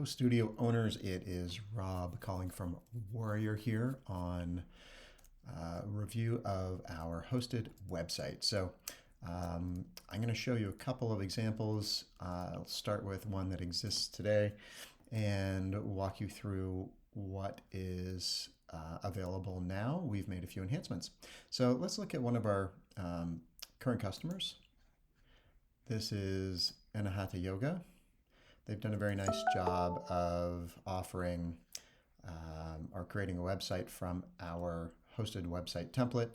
studio owners. It is Rob calling from Warrior here on review of our hosted website. I'm going to show you a couple of examples. I'll start with one that exists today and walk you through what is available now. We've made a few enhancements. So let's look at one of our current customers. This is Anahata Yoga. They've done a very nice job of offering or creating a website from our hosted website template.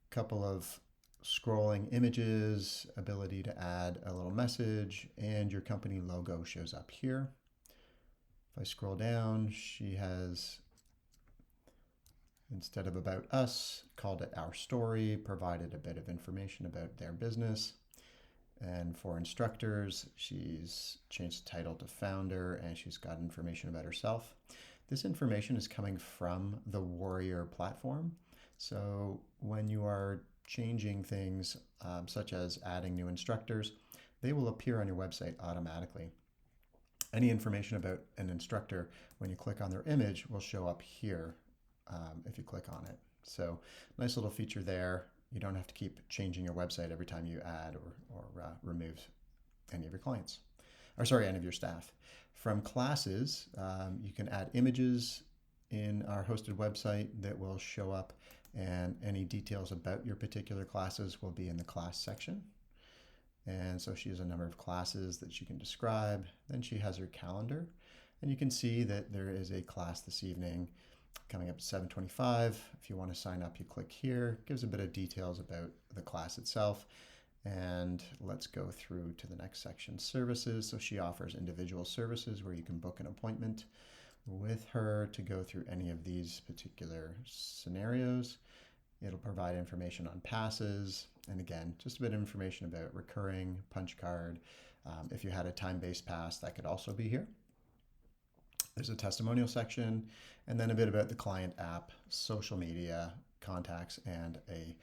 Couple of scrolling images, ability to add a little message, and your company logo shows up here. If I scroll down, she has, instead of about us, called it our story, provided a bit of information about their business. And for instructors, she's changed the title to founder, and she's got information about herself. This information is coming from the Warrior platform. So when you are changing things, such as adding new instructors, they will appear on your website automatically. Any information about an instructor, when you click on their image, will show up here if you click on it. So nice little feature there. You don't have to keep changing your website every time you add or remove any of your clients, or sorry, any of your staff. From classes, you can add images in our hosted website that will show up, and any details about your particular classes will be in the class section. And so she has a number of classes that she can describe. Then she has her calendar, and you can see that there is a class this evening coming up at 7:25. If you want to sign up, you click here. It gives a bit of details about the class itself. And let's go through to the next section, services. So she offers individual services where you can book an appointment with her to go through any of these particular scenarios. It'll provide information on passes. And again, just a bit of information about recurring, punch card. If you had a time-based pass, that could also be here. There's a testimonial section, and then a bit about the client app, social media, contacts, and a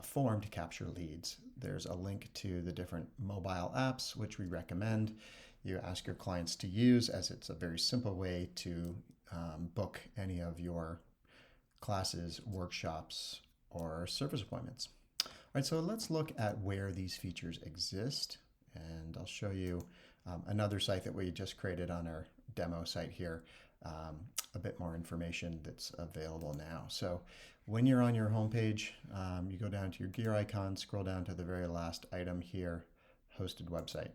form to capture leads. There's a link to the different mobile apps, which we recommend you ask your clients to use, as it's a very simple way to book any of your classes, workshops, or service appointments. All right, so let's look at where these features exist, and I'll show you another site that we just created on our demo site here, a bit more information that's available now. So when you're on your homepage, you go down to your gear icon, scroll down to the very last item here, hosted website.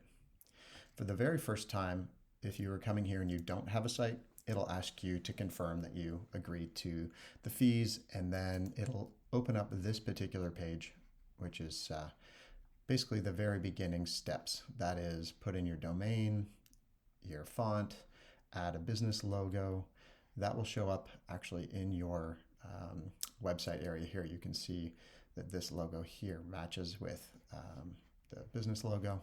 For the very first time, if you are coming here and you don't have a site, it'll ask you to confirm that you agreed to the fees, and then it'll open up this particular page, which is basically the very beginning steps. That is, put in your domain, your font, add a business logo. That will show up actually in your website area here. You can see that this logo here matches with the business logo.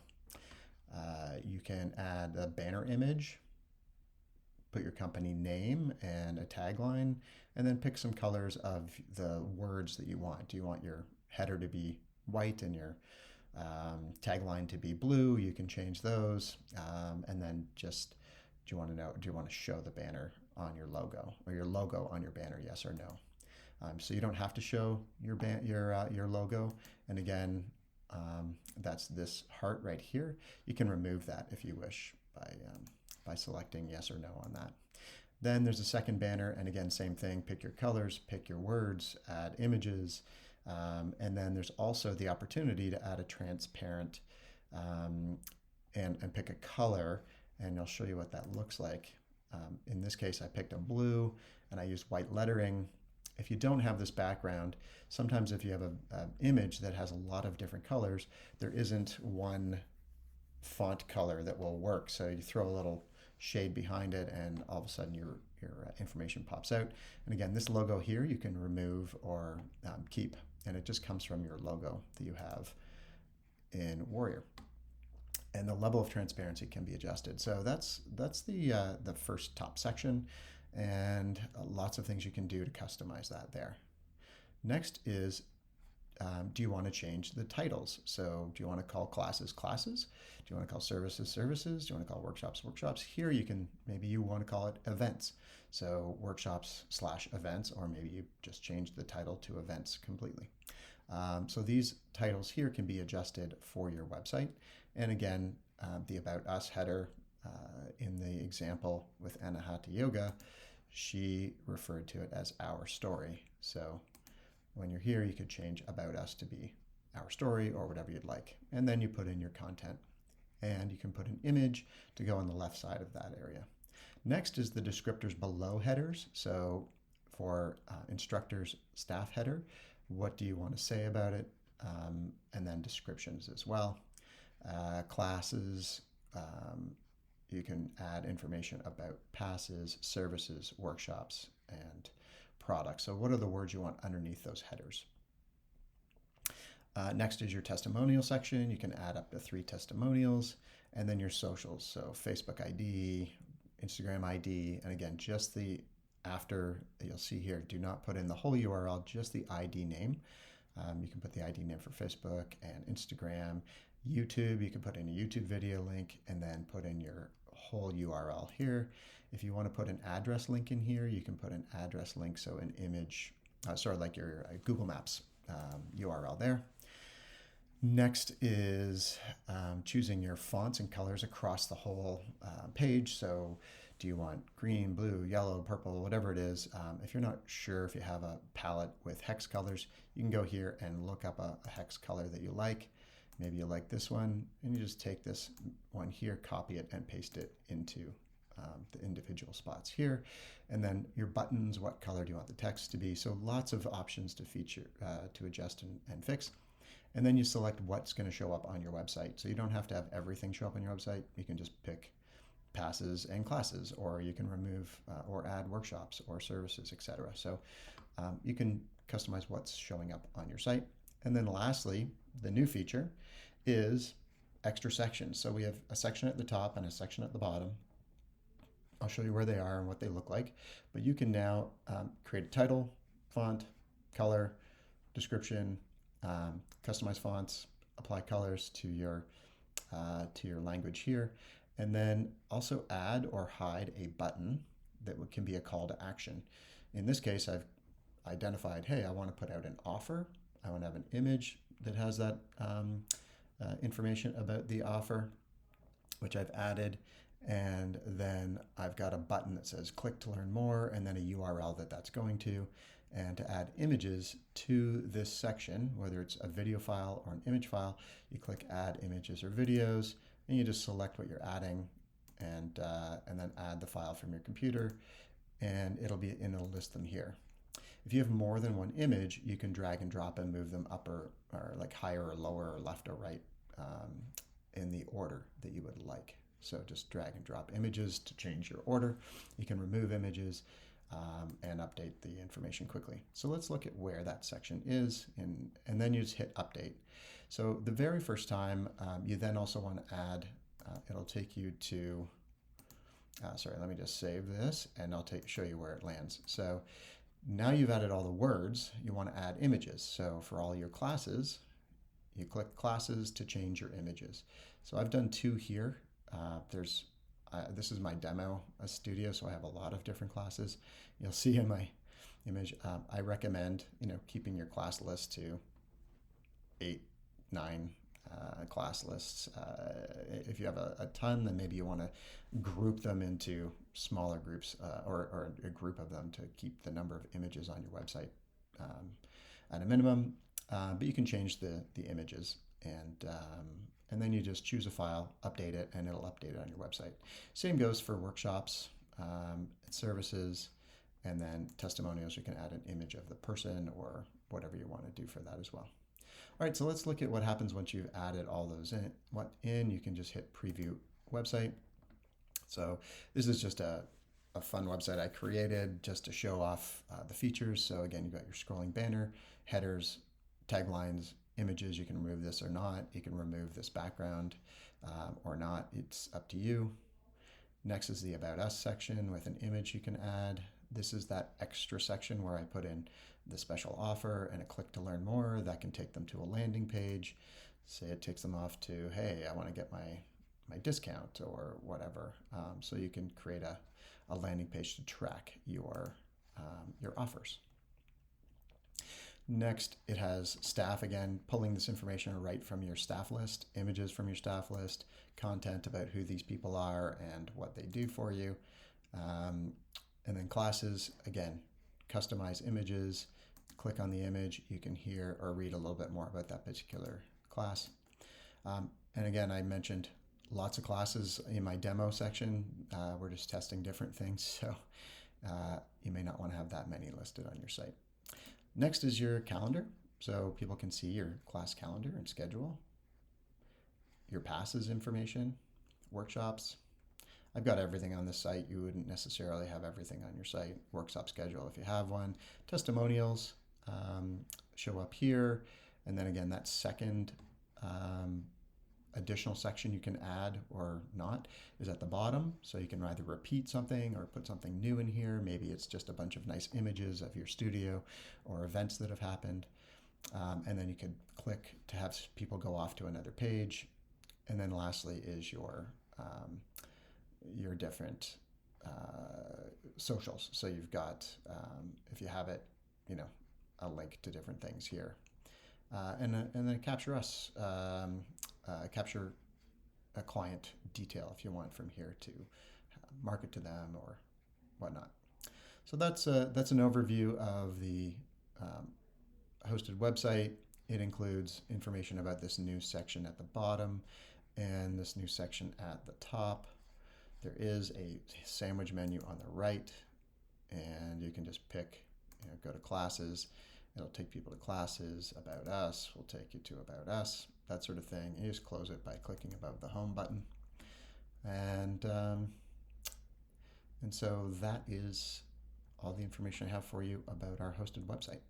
You can add a banner image, put your company name and a tagline, and then pick some colors of the words that you want. Do you want your header to be white and your tagline to be blue? You can change those, and then just do you want to show the banner on your logo, or your logo on your banner, yes or no? So you don't have to show your logo. And again, that's this heart right here. You can remove that if you wish by selecting yes or no on that. Then there's a second banner, and again, same thing. Pick your colors, pick your words, add images, and then there's also the opportunity to add a transparent and pick a color. And I'll show you what that looks like. In this case, I picked a blue, and I used white lettering. If you don't have this background, sometimes if you have an image that has a lot of different colors, there isn't one font color that will work. So you throw a little shade behind it, and all of a sudden your information pops out. And again, this logo here you can remove or keep, and it just comes from your logo that you have in Warrior. And the level of transparency can be adjusted. So that's the first top section, and lots of things you can do to customize that there. Next is do you want to change the titles? So do you want to call classes classes? Do you want to call services services? Do you want to call workshops workshops? Here you can, maybe you want to call it events. So workshops/events, or maybe you just change the title to events completely. So these titles here can be adjusted for your website. And again, the About Us header in the example with Anahata Yoga, she referred to it as Our Story. So when you're here, you could change About Us to be Our Story or whatever you'd like. And then you put in your content. And you can put an image to go on the left side of that area. Next is the descriptors below headers. So for instructors, staff header, what do you want to say about it? And then descriptions as well. Classes, you can add information about passes, services, workshops, and products. So what are the words you want underneath those headers? Next is your testimonial section. You can add up to 3 testimonials, and then your socials. So Facebook ID, Instagram ID, and again, just the after, you'll see here, do not put in the whole URL, just the ID name. You can put the ID name for Facebook and Instagram. YouTube, you can put in a YouTube video link and then put in your whole URL here. If you want to put an address link in here, you can put an address link, so an image, sort of like your Google Maps URL there. Next is choosing your fonts and colors across the whole page. So do you want green, blue, yellow, purple, whatever it is? If you're not sure if you have a palette with hex colors, you can go here and look up a hex color that you like. Maybe you like this one, and you just take this one here, copy it, and paste it into the individual spots here. And then your buttons, what color do you want the text to be? So lots of options to feature, to adjust and fix. And then you select what's going to show up on your website. So you don't have to have everything show up on your website. You can just pick passes and classes, or you can remove or add workshops or services, etc. So you can customize what's showing up on your site. And then lastly, the new feature is extra sections. So we have a section at the top and a section at the bottom. I'll show you where they are and what they look like. But you can now create a title, font, color, description, customize fonts, apply colors to your language here, and then also add or hide a button that can be a call to action. In this case, I've identified, hey, I want to put out an offer. I want to have an image that has that information about the offer, which I've added. And then I've got a button that says click to learn more, and then a URL that's going to. And to add images to this section, whether it's a video file or an image file, you click add images or videos, and you just select what you're adding, and then add the file from your computer, and it'll list them here. If you have more than one image, you can drag and drop and move them up or like higher or lower or left or right in the order that you would like. So just drag and drop images to change your order. You can remove images and update the information quickly. So let's look at where that section is, and then you just hit update. So the very first time, you then also want to add, it'll take you to, sorry, let me just save this, and I'll show you where it lands. So now you've added all the words, you want to add images. So for all your classes, you click classes to change your images. So I've done 2 here. This is my demo studio, so I have a lot of different classes. You'll see in my image, I recommend keeping your class list to 8, 9 class lists. If you have a ton, then maybe you want to group them into smaller groups or a group of them to keep the number of images on your website at a minimum. But you can change the images, and then you just choose a file, update it, and it'll update it on your website. Same goes for workshops, services, and then testimonials. You can add an image of the person or whatever you want to do for that as well. All right, so let's look at what happens once you've added all those in. You can just hit preview website. So this is just a fun website I created just to show off the features. So again, you've got your scrolling banner, headers, taglines, images. You can remove this or not. You can remove this background or not. It's up to you. Next is the About Us section with an image you can add. This is that extra section where I put in the special offer and a click to learn more. That can take them to a landing page. Say it takes them off to, hey, I want to get my discount or whatever. So you can create a landing page to track your offers. Next, it has staff, again, pulling this information right from your staff list, images from your staff list, content about who these people are and what they do for you. And then classes, again, customize images, click on the image, you can hear or read a little bit more about that particular class. And again, I mentioned lots of classes in my demo section. We're just testing different things, so you may not want to have that many listed on your site. Next is your calendar, so people can see your class calendar and schedule, your passes information, workshops. I've got everything on this site. You wouldn't necessarily have everything on your site. Workshop schedule if you have one. Testimonials show up here. And then again, that second additional section you can add or not is at the bottom. So you can either repeat something or put something new in here. Maybe it's just a bunch of nice images of your studio or events that have happened. And then you could click to have people go off to another page. And then lastly is your different socials. So you've got, if you have it, a link to different things here. And then capture us, capture a client detail if you want from here to market to them or whatnot. So that's an overview of the hosted website. It includes information about this new section at the bottom and this new section at the top. There is a sandwich menu on the right, and you can just pick, go to classes. It'll take people to classes. About us will take you to about us, that sort of thing. You just close it by clicking above the home button. And so that is all the information I have for you about our hosted website.